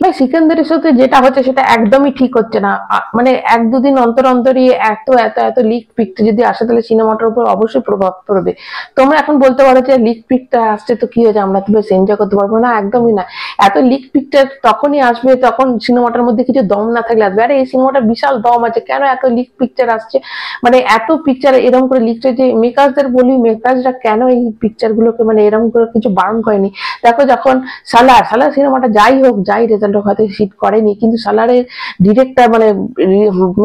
ভাই সিকান্দারের সাথে যেটা হচ্ছে সেটা একদমই ঠিক হচ্ছে না। মানে এক দুদিন অন্তর অন্তরই এত এত এত লিক পিকটা যদি আসে তাহলে সিনেমাটার উপর অবশ্যই প্রভাব পড়বে। তোমরা এখন বলতে পারো যে লিক পিকটা আসছে তো কি হয়েছে, আমরা তো বেশ এনজয় করতে পারবো না, একদমই না। এত লিক পিকচার তখনই আসবে তখন সিনেমাটার মধ্যে কিছু দম না থাকলে আসবে। আরে এই সিনেমাটা বিশাল দম আছে, কেন এত লিক পিকচার আসছে? মানে এত পিকচার এরকম করে লিকটা যে মেকারদের বলি, মেকাররা কেন এই পিকচার গুলোকে মানে এরকম করে কিছু বারণ করেনি? দেখো যখন সালার সালার সিনেমাটা যাই হোক যাই রেজাল্ট হয়তো হিট করেনি, কিন্তু সালারের ডিরেক্টর মানে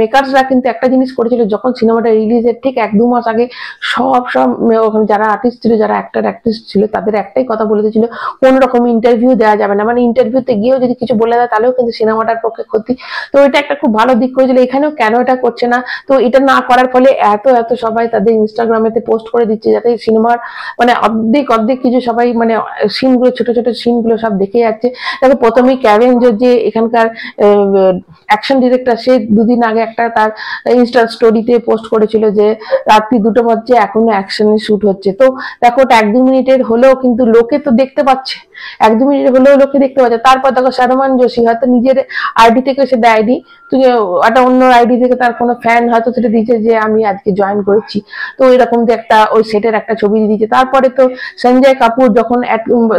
মেকারসরা কিন্তু একটা জিনিস করেছিল, যখন সিনেমাটা রিলিজের ঠিক 1-2 মাস আগে সব সব ওখানে যারা আর্টিস্ট ছিল, যারা অ্যাক্টর অ্যাক্ট্রেস ছিল, তাদের একটাই কথা বলে দিয়েছিল কোন রকম ইন্টারভিউ দেওয়া যাবে না। মানে ইন্টারভিউতে গিয়েও যদি কিছু বলে দেয় তাহলেও কিন্তু সিনেমাটার পক্ষে ক্ষতি। তো এটা একটা খুব ভালো দিক করেছিল, এখানেও কেন এটা করছে না? তো এটা না করার ফলে এত এত সবাই তাদের ইনস্টাগ্রামেতে পোস্ট করে দিচ্ছে যাতে সিনেমার মানে অর্ধেক অর্ধেক কিছু সবাই মানে সিনগুলো ছোট ছোট সিনগুলো সব দেখে যাচ্ছে। দেখো প্রথমেই ক্যাভেঞ্জার যে এখানকার অ্যাকশন ডিরেক্টর, সে দুদিন আগে একটা তার ইনস্টা স্টোরিতে পোস্ট করেছিল যে রাত্রি 2টো বাজছে এখনো অ্যাকশনের শুট হচ্ছে। তো দেখো ওটা 1-2 মিনিটের হলেও কিন্তু লোকে তো দেখতে পাচ্ছে, 1-2 মিনিটের হলেও লোকে দেখতে পাচ্ছে। তারপর দেখো সালমান জোশী হয়তো নিজের আইডি থেকে সে দেয়নি, তুই একটা অন্য আইডি থেকে তার কোনো ফ্যান হয়তো সেটা দিয়েছে যে আমি আজকে জয়েন করেছি, তো এরকম যে একটা ওই সেটের একটা ছবি দিয়েছে। তারপরে তো সঞ্জয় কাপুর যখন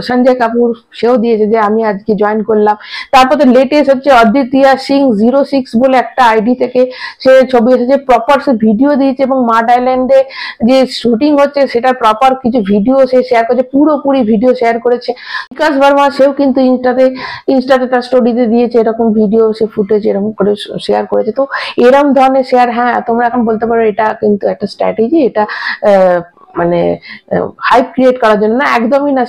সঞ্জয় কাপুর সেও দিয়েছে যে আমি আজকে জয়েন করলাম। তারপর তো লেটেস্ট হচ্ছে অদ্বিতীয়া সিং 06 বলে একটা আইডি থেকে সে ছবি এসেছে, প্রপার সে ভিডিও দিয়েছে এবং মাড আইল্যান্ডে যে শুটিং হচ্ছে সেটার প্রপার কিছু ভিডিও সে শেয়ার করেছে, পুরোপুরি ভিডিও শেয়ার করেছে। বিকাশ ভার্মা সেও কিন্তু ইনস্টাতে তার স্টোরিতে দিয়েছে এরকম ভিডিও, সে ফুটেজ এরকম করে শেয়ার করেছে। তো এরকম ধরনের শেয়ার, হ্যাঁ তোমরা এখন বলতে পারো এটা কিন্তু একটা স্ট্র্যাটেজি, এটা মানে হাইপ ক্রিয়েট করার জন্য না, একদমই না।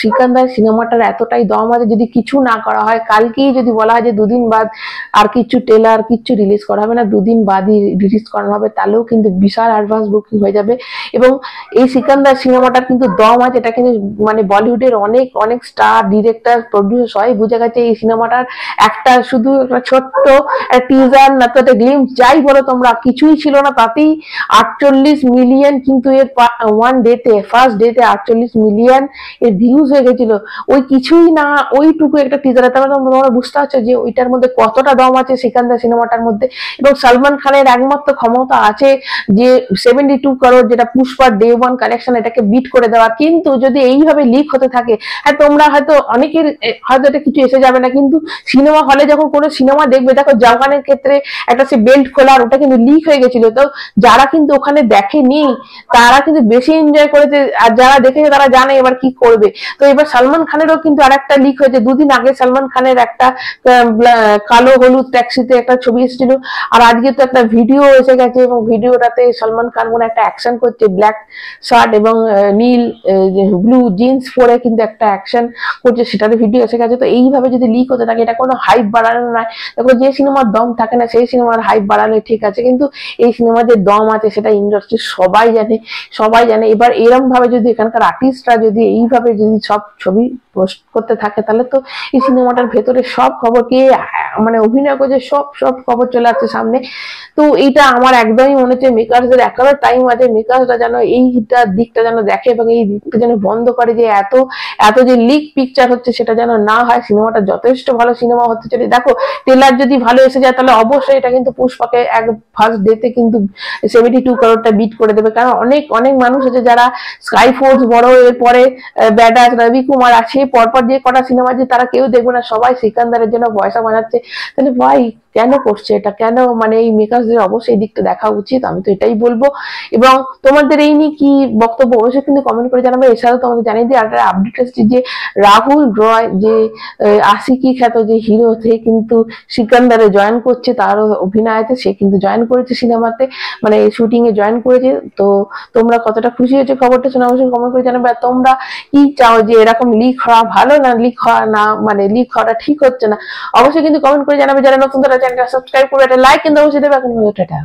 সিকান্দার সিনেমাটার এতটাই দম আছে, যদি কিছু না করা হয়, কালকেই যদি বলা হয় যে 2 দিন বাদ আর কিছু ট্রেলার কিচ্ছু রিলিজ করা হবে না, 2 দিন বাদই রিলিজ করানো হবে, তাহলেও কিন্তু বিশাল অ্যাডভান্স বুকিং হয়ে যাবে। এবং এই সিকান্দার সিনেমাটার কিন্তু দম আছে, এটা কিন্তু মানে বলিউডের অনেক অনেক স্টার ডিরেক্টর প্রডিউসার সবাই বুঝে গেছে এই সিনেমাটার একটা শুধু একটা ছোট্ট টিজার না তো একটা গ্লিম্পস যাই বলো তোমরা, কিছুই ছিল না, তাতেই 48 মিলিয়ন কিন্তু এর ওয়ান ডেতে ফার্স্ট ডেতে 48 মিলিয়ন এর ভিউজ হয়ে গেছিল। ওই কিছুই না, ওইটুকু একটা টিজারে, তাহলে তোমরা বুঝতে পারছো যে ওইটার মধ্যে কতটা দম আছে সিকান্দার সিনেমাটার মধ্যে। এবং সালমান খানের একমাত্র ক্ষমতা আছে যে 72 করোড় যেটা পুষ্পার ডে 1 কালেকশন এটাকে বিট করে দেওয়া। কিন্তু যদি এইভাবে লিক হতে থাকে, হ্যাঁ তোমরা হয়তো অনেকের হয়তো এটা কিছু এসে যাবে না, কিন্তু সিনেমা হলে যখন কোনো সিনেমা দেখবে, দেখো জওয়ানের ক্ষেত্রে একটা সে বেল্ট খোলার ওটা কিন্তু লিক হয়ে গেছিল, তো যারা কিন্তু ওখানে দেখেনি তারা কিন্তু বেশি এনজয় করেছে, আর যারা দেখেছে তারা জানে এবার কি করবে। তো এবার সালমান খানেরও কিন্তু আরেকটা লিক হয়েছে, 2 দিন আগে সালমান খানের একটা কালো হলুদ ট্যাক্সিতে একটা ছবি এসেছিল, আর আজকে তো একটা ভিডিও এসে গেছে এবং ভিডিওটাতে সালমান খান মনে একটা অ্যাকশন করছে, ব্ল্যাক শার্ট এবং নীল ব্লু জিন্স পরে কিন্তু একটা অ্যাকশন করছে, সেটার ভিডিও এসে গেছে। তো এইভাবে যদি লিক হতে থাকে, এটা কোনো হাইপ বাড়ানো নয়। দেখো যে সিনেমার দম থাকে না সেই সিনেমার হাইপ বাড়ালে ঠিক আছে, কিন্তু এই সিনেমার যে দম আছে সেটা ইন্ডাস্ট্রি সবাই জানে, সবাই জানে। এবার এরকম ভাবে যদি এখানকার আর্টিস্টরা যদি এইভাবে যদি সব ছবি পোস্ট করতে থাকে, তাহলে তো এই সিনেমাটার ভেতরে সব খবর কে মানে অভিনয় করছে সব সব খবর চলে আসছে সামনে। তো এইটা আমার একদমই মনে হচ্ছে মেকারসদের এখনো টাইম আছে, মেকারসরা যেন এইটা দিকটা যেন দেখে এবং এই দিকটা যেন বন্ধ করে, যে এত এত যে লিক পিকচার হচ্ছে সেটা যেন না হয়। সিনেমাটা যথেষ্ট ভালো সিনেমা হতে চলে। দেখো ট্রেলার যদি ভালো এসে যায় তাহলে অবশ্যই এটা কিন্তু পুষ্পাকে এক ফার্স্ট ডেতে কিন্তু 72 করোড়টা বিট করে দেবে, কারণ অনেক অনেক মানুষ আছে যারা স্কাই ফোর্স বড়, এরপরে ব্যাডাস রবি কুমার আছে, পরপর যে কটা সিনেমা আছে তারা কেউ দেখবে না, সবাই সিকান্দারের জন্য পয়সা বানাচ্ছে। তাহলে ভাই কেন করছে এটা, কেন মানে এই মেকারসদের অবশ্যই দিকটা দেখা উচিত, আমি তো এটাই বলবো। এবং তোমাদের এই নিয়ে কি বক্তব্য অবশ্যই কিন্তু কমেন্ট করে জানাবে। এছাড়াও তোমাদের জানিয়ে দিই একটা আপডেট আসছে যে রাহুল রয় যে আশিকি খ্যাত যে হিরো, সে কিন্তু সিকান্দারে জয়েন করছে, তারও অভিনয় আছে, সে কিন্তু জয়েন করেছে সিনেমাতে, মানে শুটিং এ জয়েন করেছে। তো তোমরা কতটা খুশি হয়েছে খবরটা শুনে অবশ্যই কমেন্ট করে জানাবে। আর তোমরা কি চাও, যে এরকম লিক হওয়া ভালো না লিক হওয়া না মানে লিক হওয়াটা ঠিক হচ্ছে না, অবশ্যই কিন্তু কমেন্ট করে জানাবে। যারা নতুন তারা চ্যানেলটা সাবস্ক্রাইব করে একটা লাইক কিন্তু অবশ্যই দেবে। এখন টাটা।